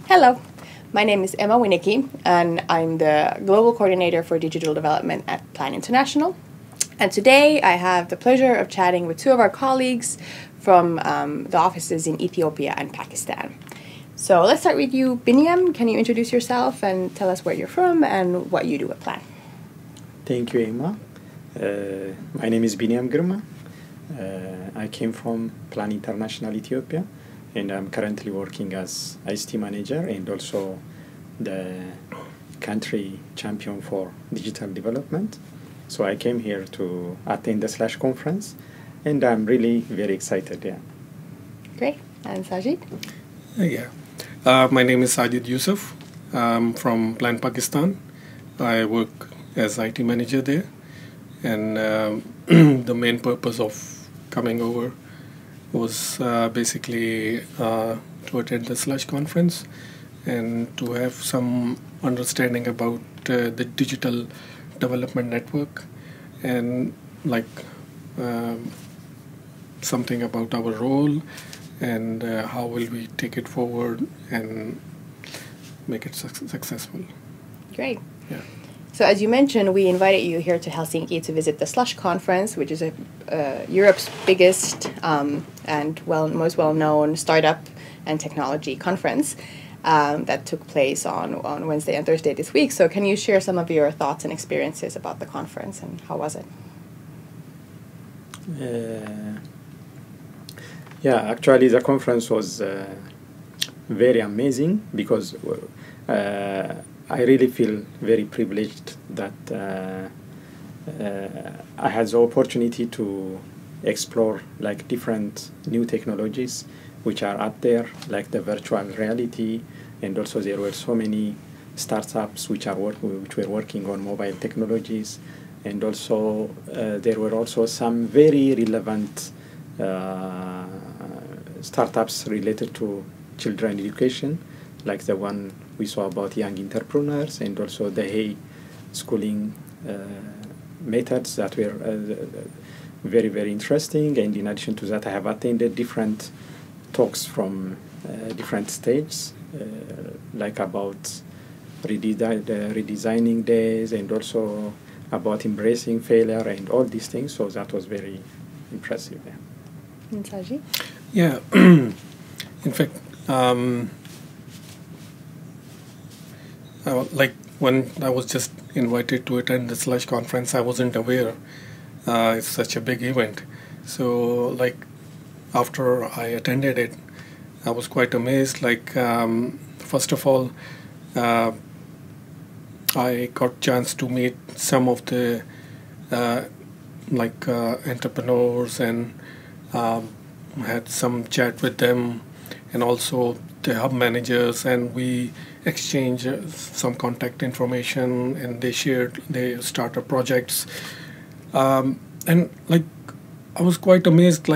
Hello, my name is Emma Winiecki, and I'm the Global Coordinator for Digital Development at Plan International. And today I have the pleasure of chatting with two of our colleagues from the offices in Ethiopia and Pakistan. So let's start with you, Biniam. Can you introduce yourself and tell us where you're from and what you do at Plan? Thank you, Emma. My name is Biniam Girma. I came from Plan International Ethiopia, and I'm currently working as ICT manager and also the country champion for digital development. So I came here to attend the Slush conference, and I'm really very excited. Yeah. Great. And Sajid? My name is Sajid Yousaf. I'm from Plan Pakistan. I work as IT manager there, and the main purpose of coming over was basically to attend the Slush conference and to have some understanding about the digital development network and something about our role and how will we take it forward and make it successful. Great. Yeah. So as you mentioned, we invited you here to Helsinki to visit the Slush conference, which is Europe's biggest and most well-known startup and technology conference that took place on Wednesday and Thursday this week. So can you share some of your thoughts and experiences about the conference and how was it? Actually the conference was very amazing because I really feel very privileged that I had the opportunity to explore like new technologies which are out there, like the virtual reality, and also there were so many startups which were working on mobile technologies, and also there were also some very relevant startups related to children education, like the one we saw about young entrepreneurs, and also the Hey schooling methods that were very, very interesting. And in addition to that, I have attended different talks from different stages, like about redesigning days and also about embracing failure and all these things. So that was very impressive. And Sajid? Yeah. In fact, when I was just invited to attend the Slush conference, I wasn't aware it's such a big event. So after I attended it, I was quite amazed. First of all, I got chance to meet some of the entrepreneurs and had some chat with them, and also the hub managers, and we exchanged some contact information, and they shared their startup projects. And I was quite amazed.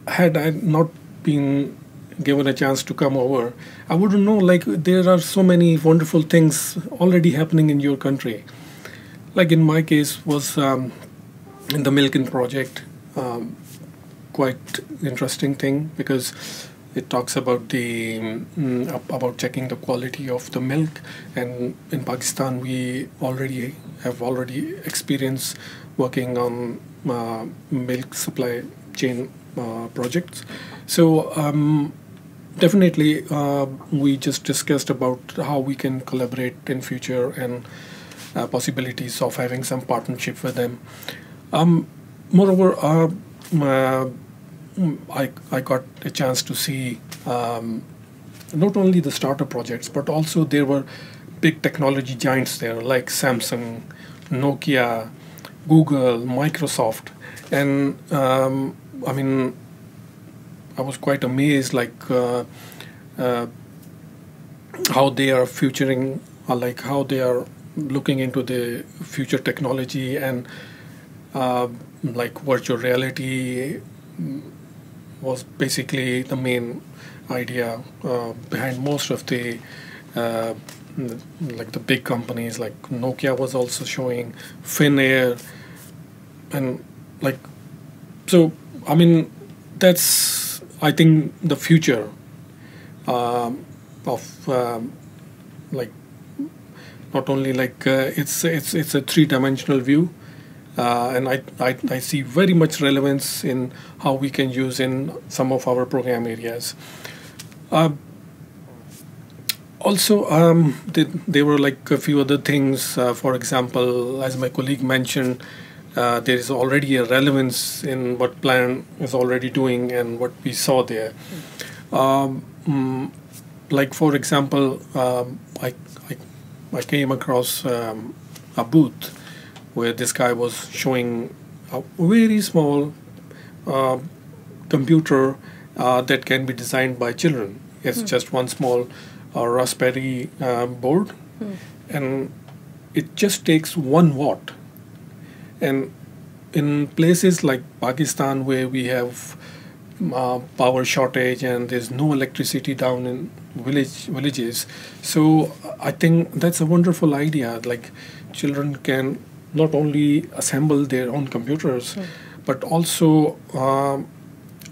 Had I not been given a chance to come over, I wouldn't know there are so many wonderful things already happening in your country. In my case was in the Milking project, quite interesting thing because it talks about about checking the quality of the milk, and in Pakistan we have already experienced working on milk supply chain projects. So definitely we just discussed about how we can collaborate in future and possibilities of having some partnership with them. Moreover, I got a chance to see not only the startup projects, but also there were big technology giants there like Samsung, Nokia, Google, Microsoft, and I was quite amazed how they are futuring, how they are looking into the future technology, and virtual reality was basically the main idea behind most of the the big companies. Like Nokia was also showing Finnair, and that's I think the future of like not only like it's a three-dimensional view, and I see very much relevance in how we can use in some of our program areas. Also, there were like a few other things. For example, as my colleague mentioned, there is already a relevance in what Plan is already doing and what we saw there. Like for example, I came across a booth where this guy was showing a very small computer that can be designed by children. It's just one small Raspberry board, and it just takes 1 watt. And in places like Pakistan, where we have power shortage and there's no electricity down in villages, so I think that's a wonderful idea. Like children can not only assemble their own computers, but also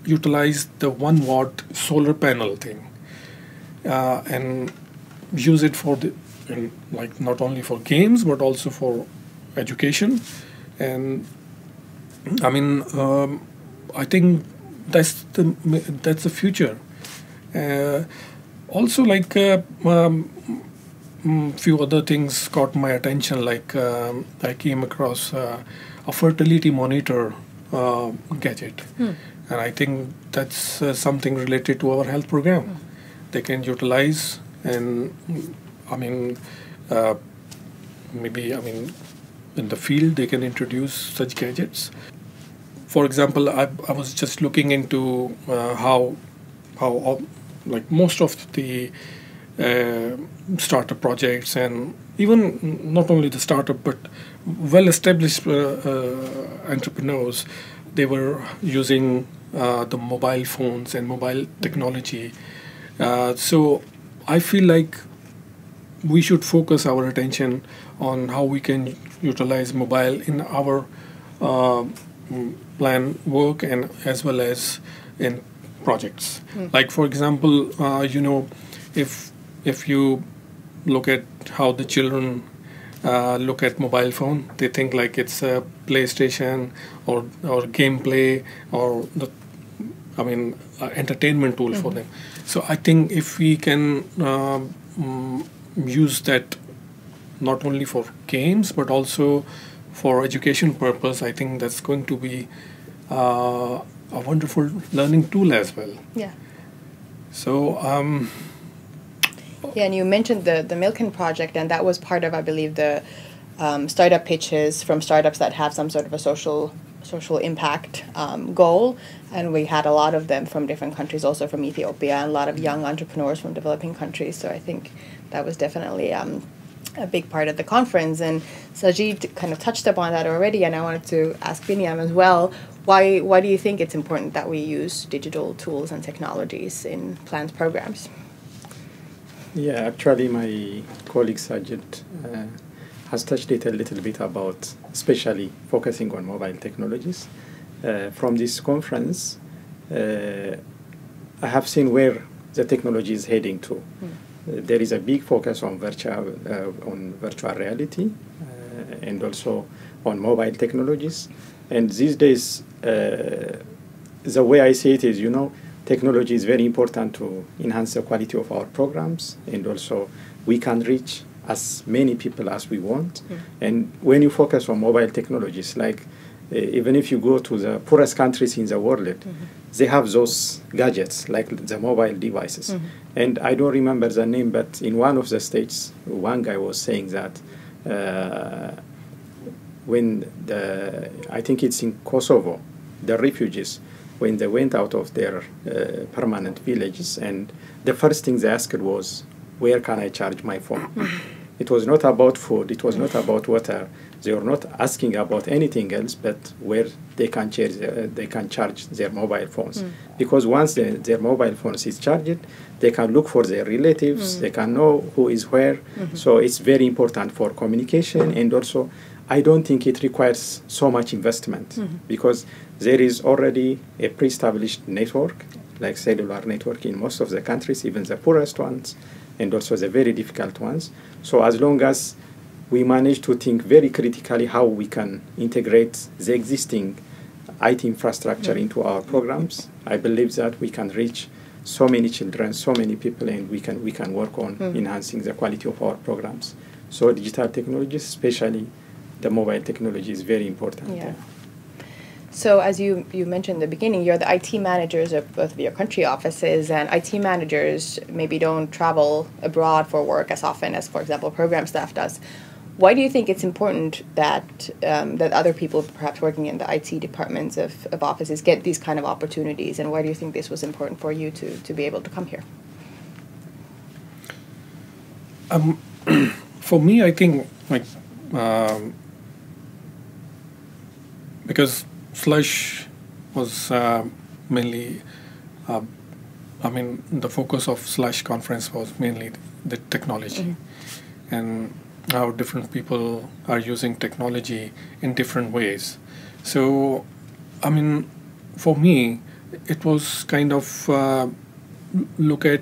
utilize the 1 watt solar panel thing. And use it for like not only for games but also for education. And I mean, I think that's the future. Also, like few other things caught my attention. Like I came across a fertility monitor gadget, and I think that's something related to our health program. They can utilize, and I mean, maybe in the field they can introduce such gadgets. For example, I was just looking into how like most of the startup projects, and even not only the startup but well-established entrepreneurs, they were using the mobile phones and mobile technology. So I feel like we should focus our attention on how we can utilize mobile in our plan work and as well as in projects. Like for example, if you look at how the children look at mobile phone, they think like it's a PlayStation or gameplay or entertainment tool for them. So I think if we can use that not only for games but also for education purpose, I think that's going to be a wonderful learning tool as well. Yeah. So yeah, and you mentioned the Milken project, and that was part of, I believe, the startup pitches from startups that have some sort of a social impact goal, and we had a lot of them from different countries, also from Ethiopia, and a lot of young entrepreneurs from developing countries. So I think that was definitely a big part of the conference. And Sajid kind of touched upon that already, and I wanted to ask Biniam as well, why do you think it's important that we use digital tools and technologies in Plan's programs? Yeah, actually my colleague Sajid has touched it a little bit about especially focusing on mobile technologies. From this conference, I have seen where the technology is heading to. There is a big focus on virtual reality and also on mobile technologies. And these days, the way I see it is, technology is very important to enhance the quality of our programs, and also we can reach as many people as we want. And when you focus on mobile technologies, like even if you go to the poorest countries in the world, they have those gadgets, like the mobile devices. And I don't remember the name, but in one of the states, one guy was saying that I think it's in Kosovo, the refugees, when they went out of their permanent villages, and the first thing they asked was, where can I charge my phone? It was not about food, it was not about water. They were not asking about anything else, but where they can charge their mobile phones. Because once their mobile phones is charged, they can look for their relatives, they can know who is where. So it's very important for communication, and also I don't think it requires so much investment because there is already a pre-established network, like cellular network in most of the countries, even the poorest ones. and also the very difficult ones. So as long as we manage to think very critically how we can integrate the existing IT infrastructure into our programs, I believe that we can reach so many children, so many people, and we can work on enhancing the quality of our programs. So digital technologies, especially the mobile technology, is very important. Yeah. So as you mentioned in the beginning, you're the IT managers of both of your country offices, and IT managers maybe don't travel abroad for work as often as, for example, program staff does. Why do you think it's important that that other people, perhaps working in the IT departments of offices, get these kind of opportunities, and why do you think this was important for you to be able to come here? For me, I think because Slush was mainly, the focus of Slush conference was mainly the technology, and how different people are using technology in different ways. So, for me, it was kind of look at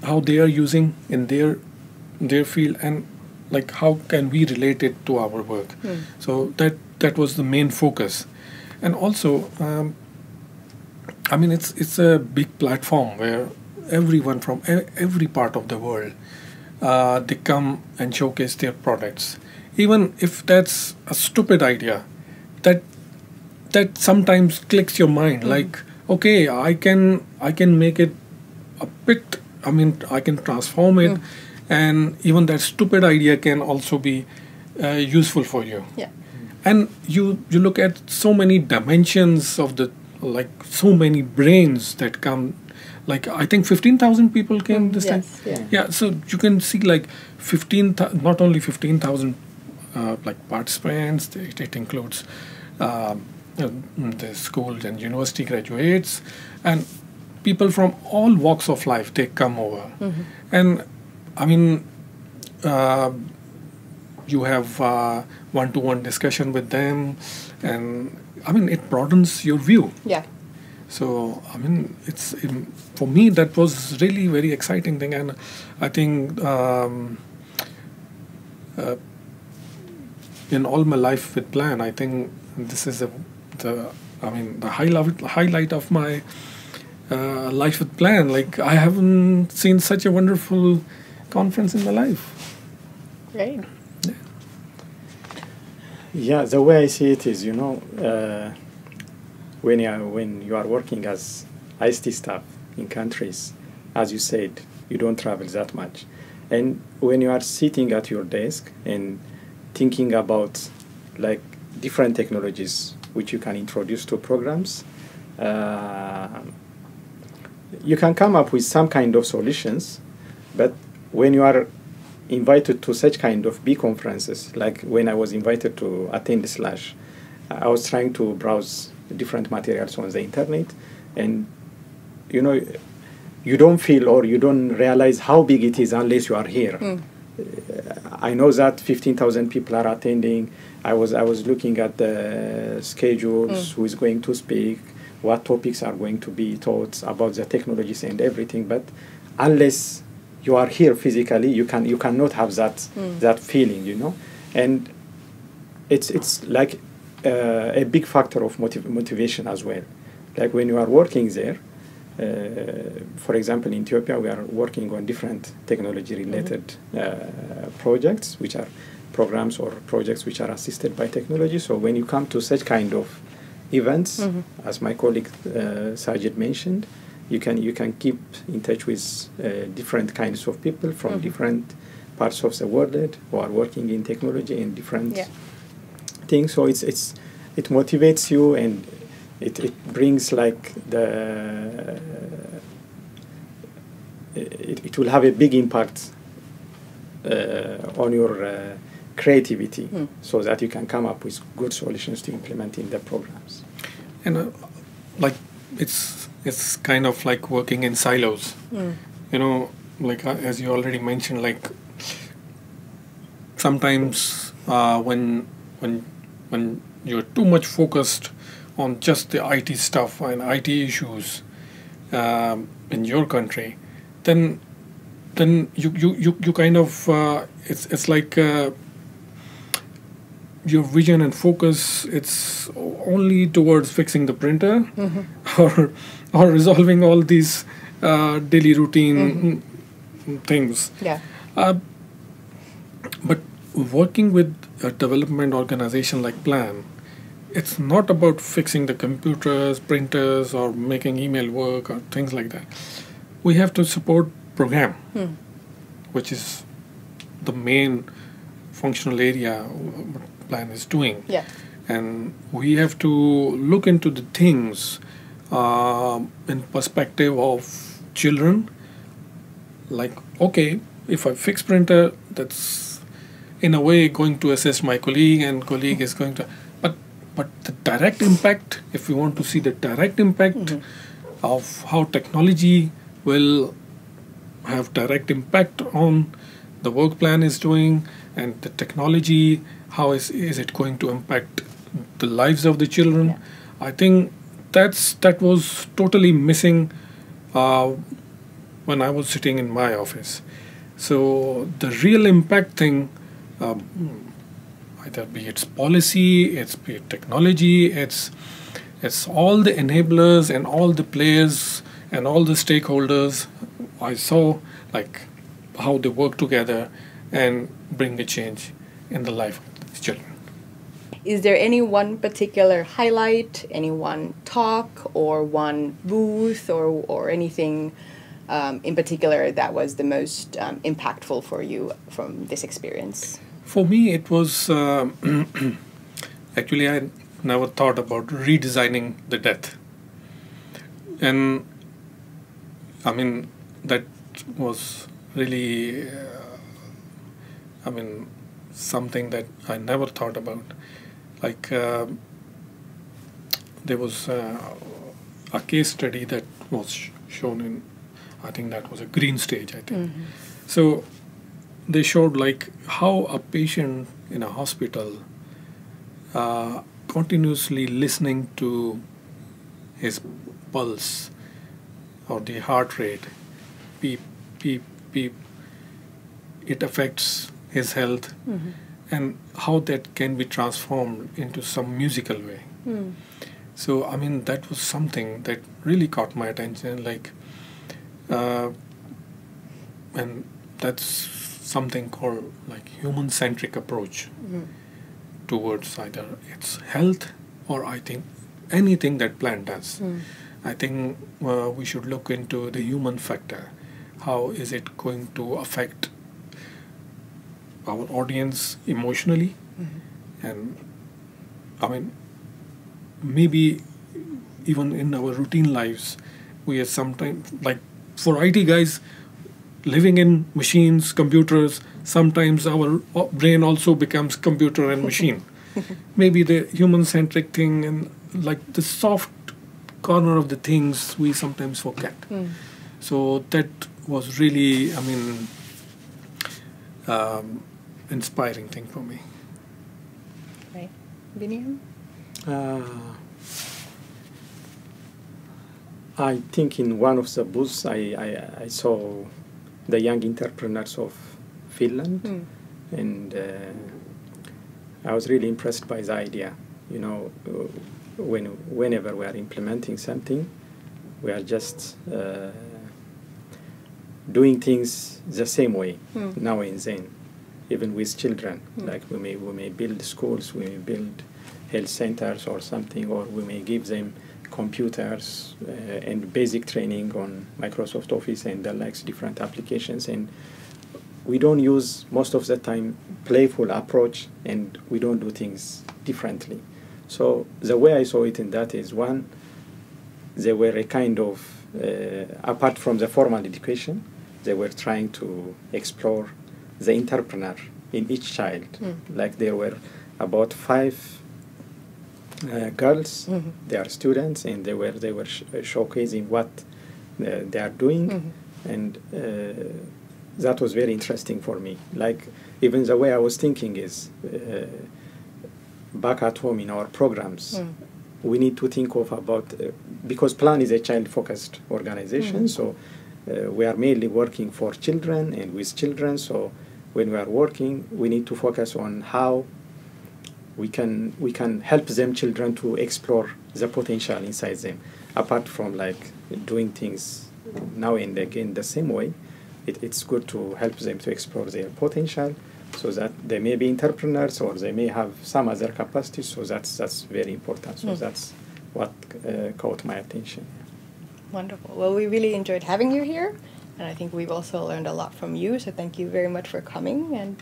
how they are using in their field, and like how can we relate it to our work. So that was the main focus. And also, it's a big platform where everyone from every part of the world, they come and showcase their products. Even if that's a stupid idea, that sometimes clicks your mind. Like, okay, I can make it a bit. I can transform it, and even that stupid idea can also be useful for you. Yeah. And you look at so many dimensions of so many brains that come. Like, I think 15,000 people came this time. Yeah, so you can see like not only 15,000 participants. It includes the school and university graduates and people from all walks of life. They come over, and you have one-to-one discussion with them, and it broadens your view. Yeah. So for me that was really very exciting thing, and I think in all my life with Plan, I think this is the highlight of my life with Plan. Like, I haven't seen such a wonderful conference in my life. Great. Yeah, the way I see it is, when you are working as ICT staff in countries, as you said, you don't travel that much. And when you are sitting at your desk and thinking about like different technologies which you can introduce to programs, you can come up with some kind of solutions. But when you are invited to such kind of big conferences, like when I was invited to attend Slush, I was trying to browse different materials on the internet, and you don't feel or you don't realize how big it is unless you are here. I know that 15,000 people are attending. I was looking at the schedules, who is going to speak, what topics are going to be taught about the technologies and everything. But unless you are here physically, you cannot have that feeling, and it's like a big factor of motivation as well. Like when you are working there, for example, in Ethiopia, we are working on different technology-related projects, which are programs or projects which are assisted by technology. So when you come to such kind of events, as my colleague Sajid mentioned, you can keep in touch with different kinds of people from different parts of the world who are working in technology and different things. So it motivates you, and it brings like it will have a big impact on your creativity, so that you can come up with good solutions to implement in the programs. And it's kind of like working in silos. Like as you already mentioned, like sometimes when you're too much focused on just the IT stuff and IT issues in your country, then then you kind of it's like your vision and focus, it's only towards fixing the printer or resolving all these daily routine things. Yeah. But working with a development organization like Plan, it's not about fixing the computers, printers, or making email work or things like that. We have to support program, which is the main functional area what Plan is doing. Yeah. And we have to look into the things in perspective of children. Like, okay, if I fix printer, that's in a way going to assist my colleague, and colleague is going to... But the direct impact, if we want to see the direct impact of how technology will have direct impact on the work Plan is doing, and the technology, how is it going to impact the lives of the children? Yeah. I think that was totally missing when I was sitting in my office. So the real impact thing, either be it's policy, it's be it technology, it's all the enablers and all the players and all the stakeholders. I saw like how they work together and bring a change in the life of these children. Is there any one particular highlight, any one talk or one booth or anything in particular that was the most impactful for you from this experience? For me, it was actually I never thought about redesigning the death, and I mean that was really something that I never thought about. Like there was a case study that was shown in, I think that was a green stage, I think. So they showed like how a patient in a hospital continuously listening to his pulse or the heart rate, beep, beep, beep, it affects his health, and how that can be transformed into some musical way. So I mean that was something that really caught my attention, like and that's something called like human-centric approach towards either its health or I think anything that Plan does. I think we should look into the human factor. How is it going to affect our audience emotionally? And I mean, maybe even in our routine lives, we are sometimes, like for IT guys, living in machines, computers, sometimes our brain also becomes computer and machine. Maybe the human-centric thing and like the soft corner of the things we sometimes forget. So that was really, I mean, inspiring thing for me. Right. Biniam? I think in one of the booths I saw the young entrepreneurs of Finland, and I was really impressed by the idea. You know, whenever we are implementing something, we are just doing things the same way now and then, even with children. Like we may build schools, we may build health centers or something, or we may give them computers and basic training on Microsoft Office and the likes, different applications, and we don't use most of the time playful approach, and we don't do things differently. So the way I saw it in that is, one, they were a kind of apart from the formal education, they were trying to explore the entrepreneur in each child. Like there were about 5 girls, they are students, and they were showcasing what they are doing, and that was very interesting for me. Like even the way I was thinking is back at home in our programs, we need to think of about because Plan is a child-focused organization, so we are mainly working for children and with children. So when we are working, we need to focus on how we can help them children to explore the potential inside them, apart from like doing things now and again the same way. It's good to help them to explore their potential, so that they may be entrepreneurs or they may have some other capacities. So that's very important. So that's what caught my attention. Wonderful. Well, we really enjoyed having you here, and I think we've also learned a lot from you. So thank you very much for coming, and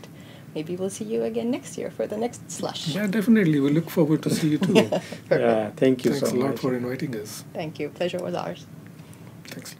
maybe we'll see you again next year for the next Slush. Yeah, definitely. We look forward to see you too. Thank you Thanks so a lot much for inviting us. Thank you. Pleasure was ours. Thanks.